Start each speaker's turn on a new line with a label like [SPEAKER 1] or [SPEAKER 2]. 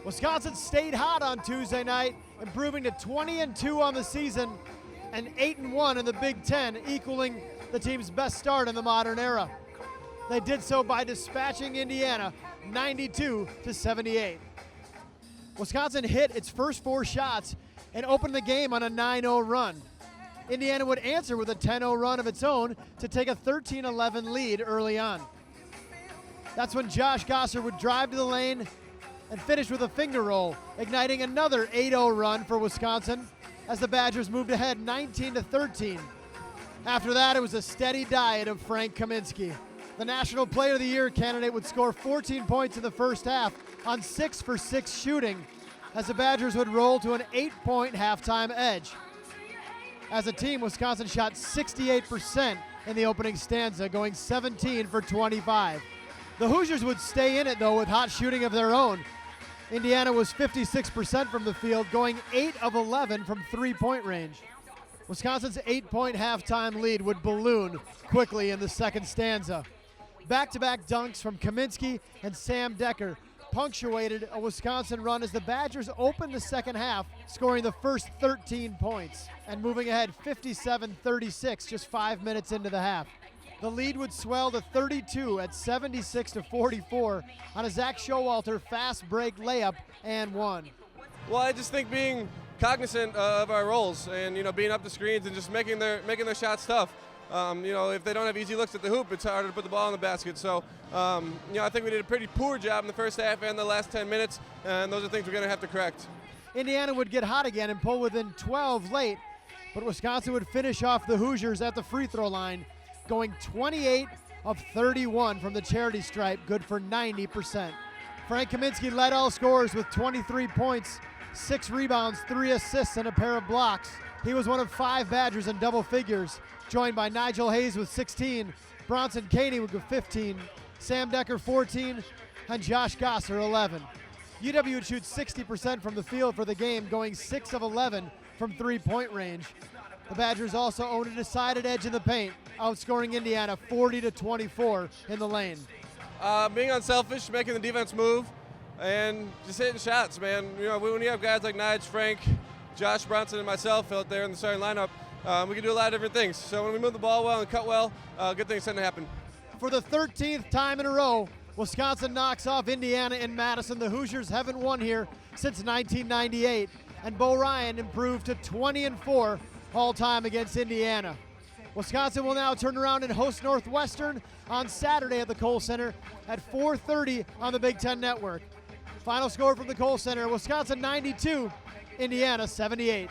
[SPEAKER 1] Wisconsin stayed hot on Tuesday night, improving to 20-2 on the season and 8-1 in the Big Ten, equaling the team's best start in the modern era. They did so by dispatching Indiana 92-78. Wisconsin hit its first 4 shots and opened the game on a 9-0 run. Indiana would answer with a 10-0 run of its own to take a 13-11 lead early on. That's when Josh Gosser would drive to the lane and finish with a finger roll, igniting another 8-0 run for Wisconsin as the Badgers moved ahead 19-13. After that, it was a steady diet of Frank Kaminsky. The National Player of the Year candidate would score 14 points in the first half on 6 for 6 shooting as the Badgers would roll to an 8-point halftime edge. As a team, Wisconsin shot 68% in the opening stanza, going 17 for 25. The Hoosiers would stay in it, though, with hot shooting of their own. Indiana was 56% from the field, going 8 of 11 from three-point range. Wisconsin's 8-point halftime lead would balloon quickly in the second stanza. Back-to-back dunks from Kaminsky and Sam Decker punctuated a Wisconsin run as the Badgers opened the second half, scoring the first 13 points and moving ahead 57-36 just 5 minutes into the half. The lead would swell to 32 at 76-44 on a Zach Showalter fast break layup and one.
[SPEAKER 2] Well, I just think being cognizant of our roles and, being up the screens and just making their shots tough. If they don't have easy looks at the hoop, it's harder to put the ball in the basket. So, I think we did a pretty poor job in the first half and the last 10 minutes, and those are things we're going to have to correct.
[SPEAKER 1] Indiana would get hot again and pull within 12 late, but Wisconsin would finish off the Hoosiers at the free throw line, going 28 of 31 from the charity stripe, good for 90%. Frank Kaminsky led all scorers with 23 points, 6 rebounds, 3 assists, and a pair of blocks. He was one of 5 Badgers in double figures, joined by Nigel Hayes with 16, Bronson Caney with 15, Sam Decker 14, and Josh Gosser 11. UW would shoot 60% from the field for the game, going 6 of 11 from three-point range. The Badgers also owned a decided edge in the paint, outscoring Indiana 40-24 in the lane.
[SPEAKER 2] Being unselfish, making the defense move, and just hitting shots, man. When you have guys like Nige, Frank, Josh, Bronson, and myself out there in the starting lineup, we can do a lot of different things. So when we move the ball well and cut well, good things tend to happen.
[SPEAKER 1] For the 13th time in a row, Wisconsin knocks off Indiana in Madison. The Hoosiers haven't won here since 1998, and Bo Ryan improved to 20-4 all-time against Indiana. Wisconsin will now turn around and host Northwestern on Saturday at the Kohl Center at 4:30 on the Big Ten Network. Final score from the Kohl Center, Wisconsin 92, Indiana 78.